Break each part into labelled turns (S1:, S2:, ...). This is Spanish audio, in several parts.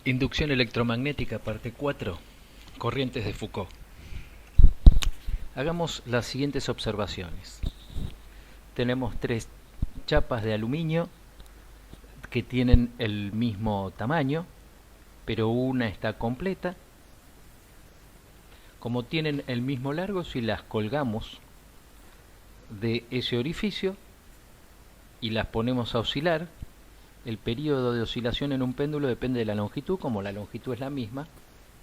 S1: Inducción electromagnética, parte 4. Corrientes de Foucault. Hagamos las siguientes observaciones. Tenemos tres chapas de aluminio que tienen el mismo tamaño, pero una está completa. Como tienen el mismo largo, si las colgamos de ese orificio y las ponemos a oscilar, el periodo de oscilación en un péndulo depende de la longitud. Como la longitud es la misma,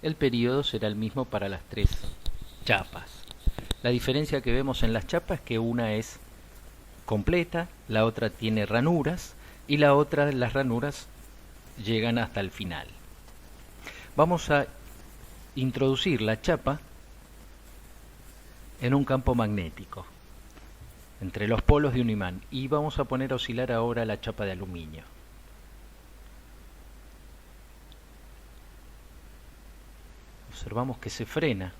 S1: el periodo será el mismo para las tres chapas. La diferencia que vemos en las chapas es que una es completa, la otra tiene ranuras y la otra, las ranuras llegan hasta el final. Vamos a introducir la chapa en un campo magnético entre los polos de un imán y vamos a poner a oscilar ahora la chapa de aluminio. Observamos que se frena.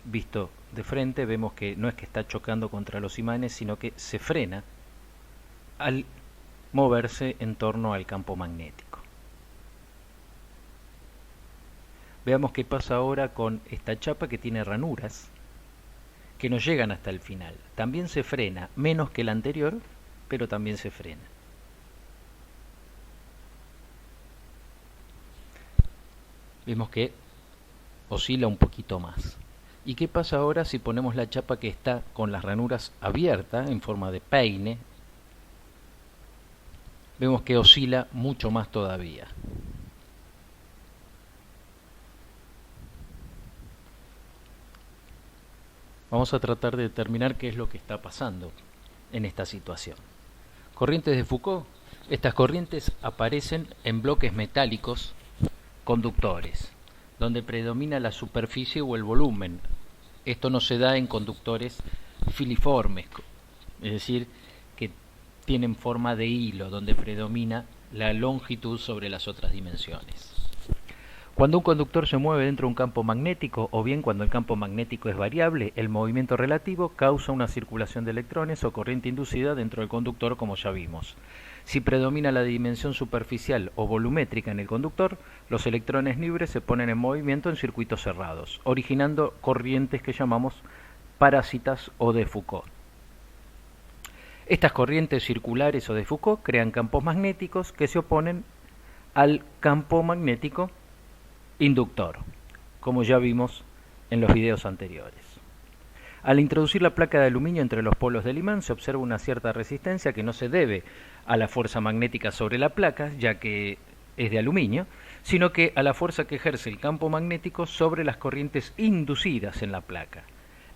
S1: Visto de frente vemos que no es que está chocando contra los imanes, sino que se frena al moverse en torno al campo magnético. Veamos qué pasa ahora con esta chapa que tiene ranuras que no llegan hasta el final. También se frena, menos que la anterior, pero también se frena. Vemos que oscila un poquito más. ¿Y qué pasa ahora si ponemos la chapa que está con las ranuras abiertas en forma de peine? Vemos que oscila mucho más todavía. Vamos a tratar de determinar qué es lo que está pasando en esta situación. Corrientes de Foucault. Estas corrientes aparecen en bloques metálicos conductores, donde predomina la superficie o el volumen. Esto no se da en conductores filiformes, es decir, que tienen forma de hilo, donde predomina la longitud sobre las otras dimensiones. Cuando un conductor se mueve dentro de un campo magnético, o bien cuando el campo magnético es variable, el movimiento relativo causa una circulación de electrones o corriente inducida dentro del conductor, como ya vimos. Si predomina la dimensión superficial o volumétrica en el conductor, los electrones libres se ponen en movimiento en circuitos cerrados, originando corrientes que llamamos parásitas o de Foucault. Estas corrientes circulares o de Foucault crean campos magnéticos que se oponen al campo magnético inductor, como ya vimos en los videos anteriores. Al introducir la placa de aluminio entre los polos del imán se observa una cierta resistencia que no se debe a la fuerza magnética sobre la placa, ya que es de aluminio, sino que a la fuerza que ejerce el campo magnético sobre las corrientes inducidas en la placa.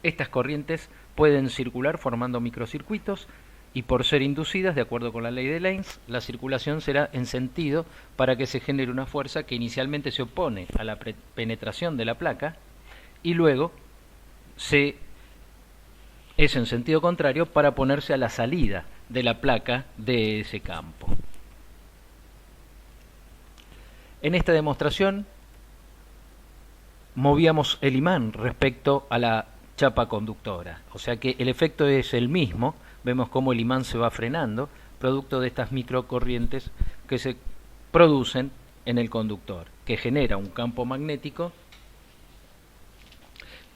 S1: Estas corrientes pueden circular formando microcircuitos y por ser inducidas, de acuerdo con la ley de Lenz, la circulación será en sentido para que se genere una fuerza que inicialmente se opone a la penetración de la placa y luego es en sentido contrario para ponerse a la salida de la placa de ese campo. En esta demostración movíamos el imán respecto a la chapa conductora, o sea que el efecto es el mismo. Vemos cómo el imán se va frenando, producto de estas microcorrientes que se producen en el conductor, que genera un campo magnético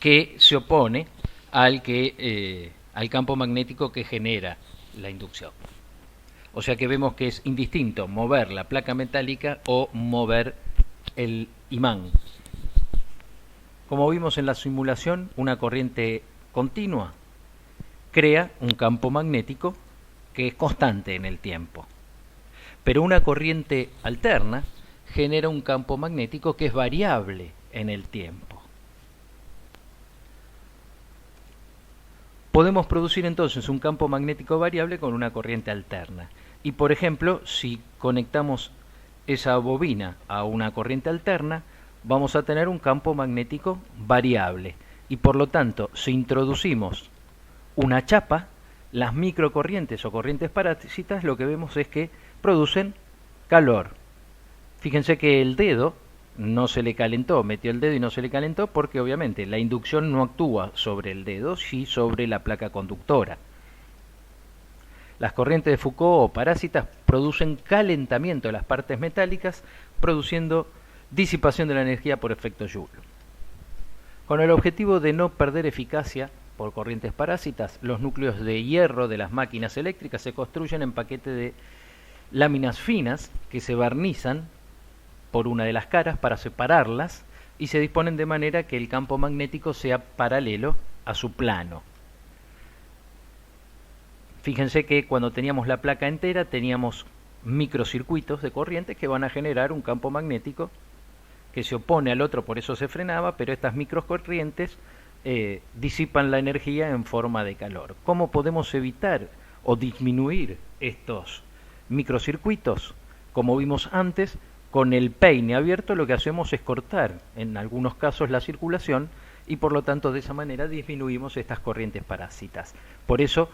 S1: que se opone al campo magnético que genera la inducción. O sea que vemos que es indistinto mover la placa metálica o mover el imán. Como vimos en la simulación, una corriente continua crea un campo magnético que es constante en el tiempo. Pero una corriente alterna genera un campo magnético que es variable en el tiempo. Podemos producir entonces un campo magnético variable con una corriente alterna. Y por ejemplo, si conectamos esa bobina a una corriente alterna, vamos a tener un campo magnético variable. Y por lo tanto, si introducimos una chapa, las microcorrientes o corrientes parásitas, lo que vemos es que producen calor. Fíjense que el dedo no se le calentó, metió el dedo y no se le calentó porque obviamente la inducción no actúa sobre el dedo, sí sobre la placa conductora. Las corrientes de Foucault o parásitas producen calentamiento de las partes metálicas, produciendo disipación de la energía por efecto Joule. Con el objetivo de no perder eficacia por corrientes parásitas, los núcleos de hierro de las máquinas eléctricas se construyen en paquetes de láminas finas que se barnizan por una de las caras para separarlas y se disponen de manera que el campo magnético sea paralelo a su plano. Fíjense que cuando teníamos la placa entera teníamos microcircuitos de corrientes que van a generar un campo magnético que se opone al otro, por eso se frenaba, pero estas microcorrientes disipan la energía en forma de calor. ¿Cómo podemos evitar o disminuir estos microcircuitos? Como vimos antes, con el peine abierto lo que hacemos es cortar en algunos casos la circulación y por lo tanto de esa manera disminuimos estas corrientes parásitas. Por eso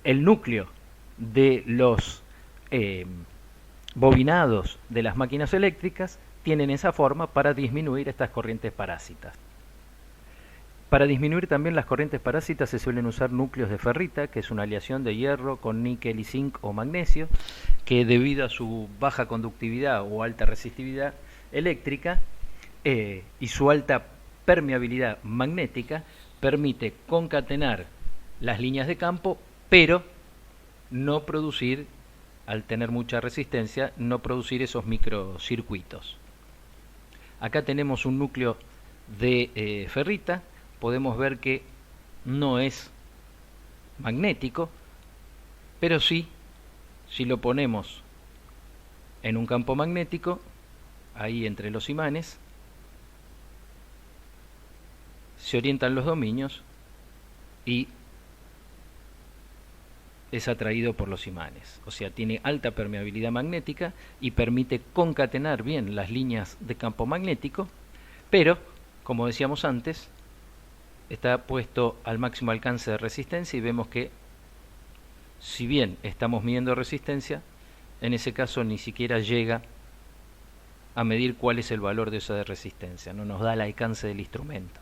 S1: el núcleo de los bobinados de las máquinas eléctricas tienen esa forma para disminuir estas corrientes parásitas. Para disminuir también las corrientes parásitas se suelen usar núcleos de ferrita, que es una aleación de hierro con níquel y zinc o magnesio, que debido a su baja conductividad o alta resistividad eléctrica y su alta permeabilidad magnética, permite concatenar las líneas de campo, pero no producir, al tener mucha resistencia, no producir esos microcircuitos. Acá tenemos un núcleo de ferrita. Podemos ver que no es magnético, pero sí, si lo ponemos en un campo magnético, ahí entre los imanes, se orientan los dominios y es atraído por los imanes. O sea, tiene alta permeabilidad magnética y permite concatenar bien las líneas de campo magnético, pero, como decíamos antes, está puesto al máximo alcance de resistencia y vemos que, si bien estamos midiendo resistencia, en ese caso ni siquiera llega a medir cuál es el valor de esa resistencia, no nos da el alcance del instrumento.